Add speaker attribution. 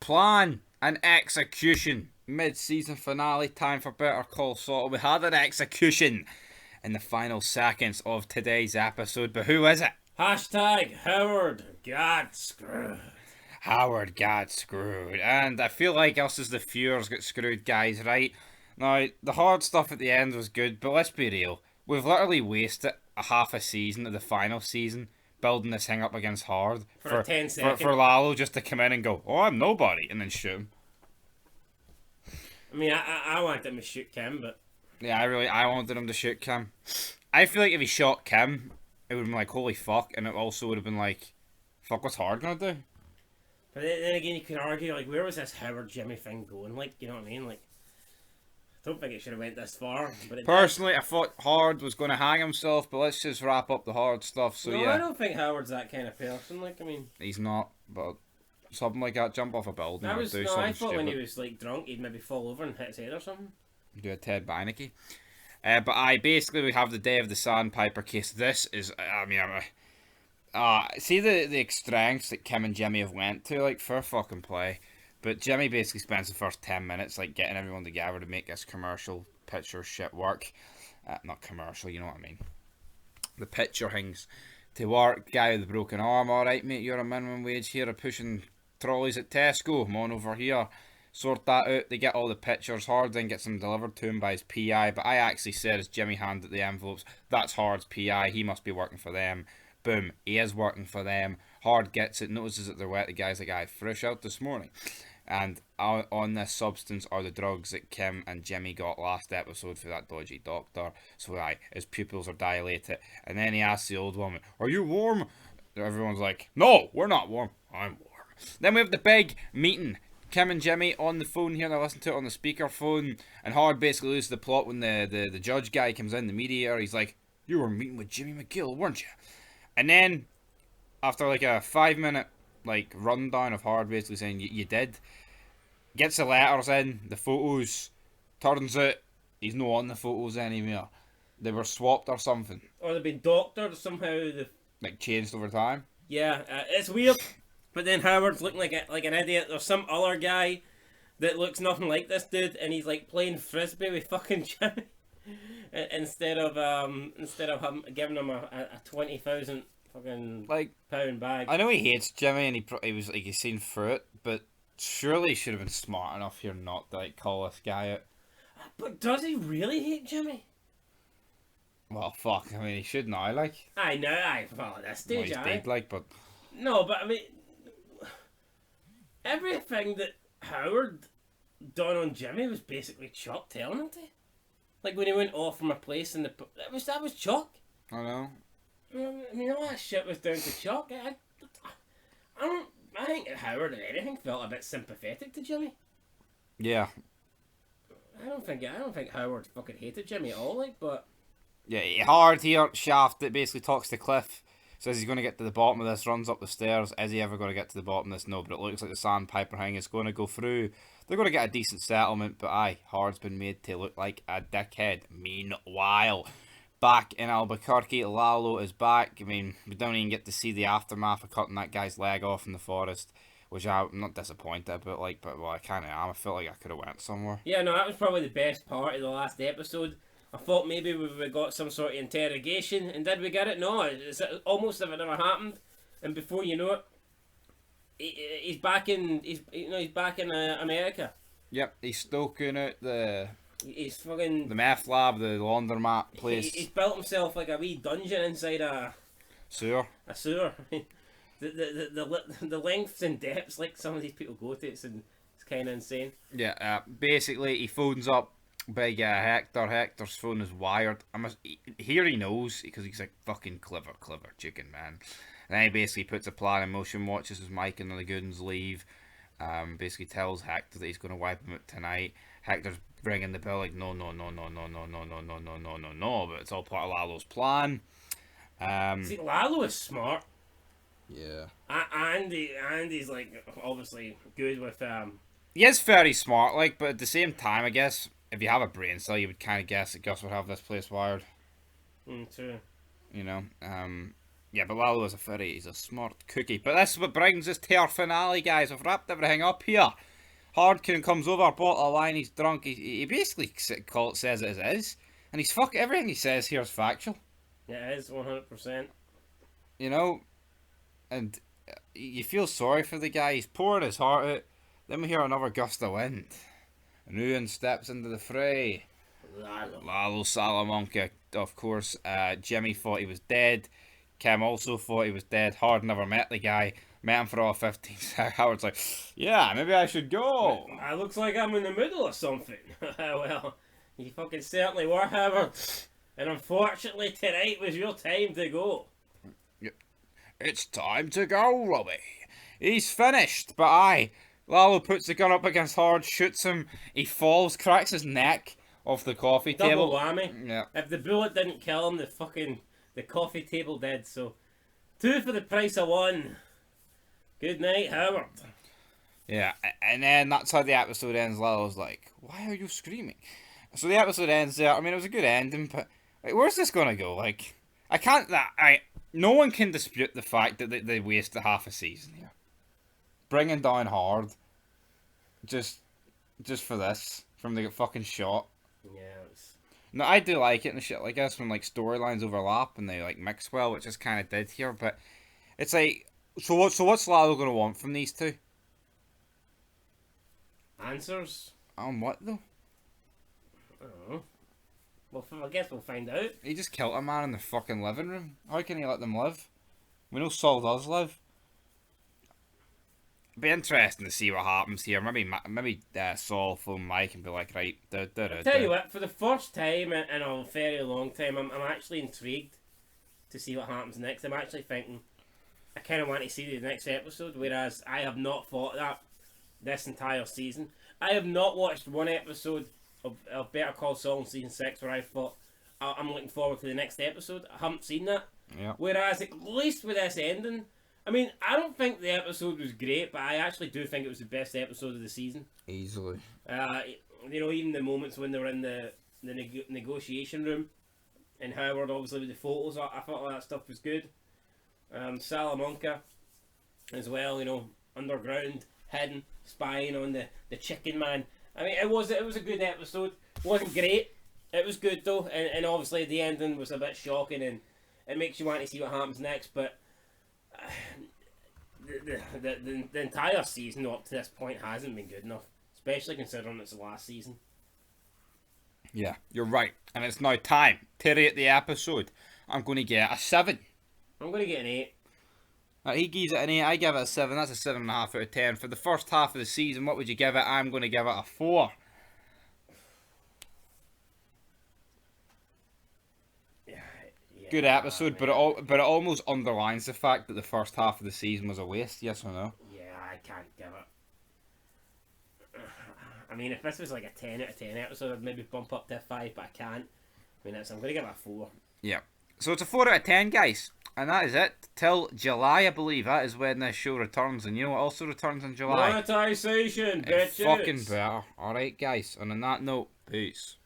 Speaker 1: Plan and execution. Mid-season finale, time for Better Call Saul. We had an execution in the final seconds of today's episode, but who is it?
Speaker 2: Hashtag Howard got screwed.
Speaker 1: Howard got screwed. And I feel like us as the viewers got screwed, guys, right? Now, the hard stuff at the end was good, but let's be real. We've literally wasted a half a season of the final season building this thing up against Hard
Speaker 2: For a 10 second.
Speaker 1: for Lalo just to come in and go, oh, I'm nobody, and then shoot him.
Speaker 2: I mean, I wanted him to shoot Kim, but...
Speaker 1: Yeah, I wanted him to shoot Kim. I feel like if he shot Kim, it would have been like, holy fuck, and it also would have been like, fuck, what's Hard gonna do?
Speaker 2: But then again, you could argue, like, where was this Howard Jimmy thing going? Like, you know what I mean? Like, I don't think it should have went this far. But it
Speaker 1: Personally, I thought Hard was going to hang himself, but let's just wrap up the Hard stuff. So
Speaker 2: no,
Speaker 1: yeah,
Speaker 2: I don't think Howard's that kind of person. Like, I mean,
Speaker 1: he's not, but something like that, jump off a building or do something
Speaker 2: I thought
Speaker 1: stupid.
Speaker 2: when he was like drunk, he'd maybe fall over and hit his head or something.
Speaker 1: Do a Ted Beinecke. But basically we have the day of the Sandpiper case. This is, see the extremes that Kim and Jimmy have went to, like, for fucking play. But Jimmy basically spends the first 10 minutes, like, getting everyone together to make this commercial picture shit work. Not commercial, you know what I mean. The picture things to work. Guy with the broken arm, alright mate, you're a minimum wage here, pushing trolleys at Tesco. Come on over here. Sort that out. They get all the pictures. Hard then gets them delivered to him by his PI. But I actually said, as Jimmy handed the envelopes, that's Hard's PI. He must be working for them. Boom. He is working for them. Hard gets it, notices that they're wet. The guy's like, I fresh out this morning. And on this substance are the drugs that Kim and Jimmy got last episode for that dodgy doctor. So his pupils are dilated. And then he asks the old woman, are you warm? Everyone's like, no, we're not warm. I'm warm. Then we have the big meeting. Kim and Jimmy on the phone here, and I listen to it on the speakerphone, and Hard basically loses the plot when the judge guy comes in, the mediator. He's like, you were meeting with Jimmy McGill, weren't you? And then, after like a 5-minute like rundown of Hard basically saying, you did, gets the letters in, the photos, turns out he's not on the photos anymore. They were swapped or something.
Speaker 2: Or they've been doctored somehow.
Speaker 1: Like, changed over time.
Speaker 2: Yeah, it's weird. But then Howard's looking like an idiot. There's some other guy that looks nothing like this dude, and he's like playing frisbee with fucking Jimmy instead of him giving him a 20,000 fucking
Speaker 1: like
Speaker 2: pound bag.
Speaker 1: I know he hates Jimmy, and he was like, he's seen through it, but surely he should have been smart enough here not to like call this guy out.
Speaker 2: But does he really hate Jimmy?
Speaker 1: Well, fuck. I mean, he should now. Like,
Speaker 2: I know. Well, at this stage,
Speaker 1: he's dead, like, but
Speaker 2: no, but I mean, everything that Howard done on Jimmy was basically Chuck telling him to. Like when he went off from a place in that was Chuck.
Speaker 1: I know.
Speaker 2: I mean, all that shit was down to Chuck. I think Howard, if anything, felt a bit sympathetic to Jimmy.
Speaker 1: Yeah.
Speaker 2: I don't think Howard fucking hated Jimmy at all. Like, but
Speaker 1: yeah, Hard here. Shaft that basically talks to Cliff. Says he's going to get to the bottom of this, runs up the stairs. Is he ever going to get to the bottom of this? No, but it looks like the Sandpiper thing is going to go through. They're going to get a decent settlement, but Hard's been made to look like a dickhead. Meanwhile, back in Albuquerque, Lalo is back. I mean, we don't even get to see the aftermath of cutting that guy's leg off in the forest, which I'm not disappointed, but well, I kind of am. I feel like I could have went somewhere.
Speaker 2: Yeah, no, that was probably the best part of the last episode. I thought maybe we got some sort of interrogation, and did we get it? No, it's almost as if it never happened. And before you know it, he's back in America.
Speaker 1: Yep, he's stoking out
Speaker 2: He's fucking
Speaker 1: the meth lab, the laundromat place.
Speaker 2: He's built himself like a wee dungeon inside
Speaker 1: Sewer.
Speaker 2: a sewer. The lengths and depths like some of these people go to, it's kind of insane.
Speaker 1: Yeah, basically he phones up big Hector. Hector's phone is wired. Here he knows because he's like fucking clever chicken, man. And then he basically puts a plan in motion, watches as Mike and the goons leave. Basically tells Hector that he's going to wipe him out tonight. Hector's ringing the bell like no, but it's all part of Lalo's plan.
Speaker 2: See, Lalo is smart.
Speaker 1: Yeah.
Speaker 2: Andy's like obviously good with
Speaker 1: He is very smart, like, but at the same time, I guess if you have a brain cell, you would kind of guess that Gus would have this place wired.
Speaker 2: True.
Speaker 1: You know, Yeah, but Lalo is a fairy. He's a smart cookie. But this is what brings us to our finale, guys. We've wrapped everything up here. Hardkin comes over, bottle of wine, he's drunk. He basically says it as it is. And everything he says here is factual.
Speaker 2: Yeah, it is 100%.
Speaker 1: You know? And you feel sorry for the guy. He's pouring his heart out. Then we hear another gust of wind. And Ewan steps into the fray. Lalo Salamanca, of course. Jimmy thought he was dead. Kim also thought he was dead. Hard never met the guy. Met him for all 15 seconds. Howard's like, yeah, maybe I should go.
Speaker 2: It looks like I'm in the middle of something. Well, you fucking certainly were, Howard. And unfortunately, tonight was your time to go.
Speaker 1: It's time to go, Robbie. He's finished, but aye. Lalo puts the gun up against Hard, shoots him. He falls, cracks his neck off the coffee table.
Speaker 2: Double whammy.
Speaker 1: Yeah.
Speaker 2: If the bullet didn't kill him, the coffee table did. So, 2 for the price of 1. Good night, Howard.
Speaker 1: Yeah, and then that's how the episode ends. Lalo's like, why are you screaming? So the episode ends there. I mean, it was a good ending, but like, where's this gonna go? Like, no one can dispute the fact that they wasted half a season here. Bringing down Hard. Just for this. From the fucking shot.
Speaker 2: Yeah, it's...
Speaker 1: No, I do like it and shit like this when like storylines overlap and they like mix well, which is kind of did here, but it's like, so what's Lalo gonna want from these two?
Speaker 2: Answers?
Speaker 1: On what though?
Speaker 2: I don't know. Well, I guess we'll find out.
Speaker 1: He just killed a man in the fucking living room. How can he let them live? We know Saul does live. Be interesting to see what happens here. Maybe Saul phone Mike and be like, right,
Speaker 2: Tell you what, for the first time in a very long time, I'm actually intrigued to see what happens next. I'm actually thinking, I kind of want to see the next episode, whereas I have not thought that this entire season. I have not watched one episode of Better Call Saul in season 6 where I thought, I'm looking forward to the next episode. I haven't seen that.
Speaker 1: Yeah.
Speaker 2: Whereas, at least with this ending, I mean, I don't think the episode was great, but I actually do think it was the best episode of the season.
Speaker 1: Easily.
Speaker 2: You know, even the moments when they were in the negotiation room, and Howard obviously with the photos, I thought all that stuff was good. Salamanca, as well, you know, underground, hidden, spying on the chicken man. I mean, it was a good episode. It wasn't great. It was good though, and obviously the ending was a bit shocking, and it makes you want to see what happens next, but the entire season up to this point hasn't been good enough, especially considering it's the last season.
Speaker 1: Yeah, you're right. And it's now time to rate the episode. I'm going to get a 7.
Speaker 2: I'm going to get an 8.
Speaker 1: He gives it an 8, I give it a 7. That's a 7.5 out of 10. For the first half of the season, what would you give it? I'm going to give it a 4. Good episode, but it almost underlines the fact that the first half of the season was a waste. Yes or no?
Speaker 2: Yeah, I can't give it. I mean, if this was like a 10 out of 10 episode, I'd maybe bump up to a 5, but I can't. I mean, I'm going to give it a 4.
Speaker 1: Yeah. So it's a 4 out of 10, guys. And that is it. Till July, I believe. That is when this show returns. And you know what also returns in July?
Speaker 2: Monetization, bitches!
Speaker 1: It's fucking better. Alright, guys. And on that note, peace.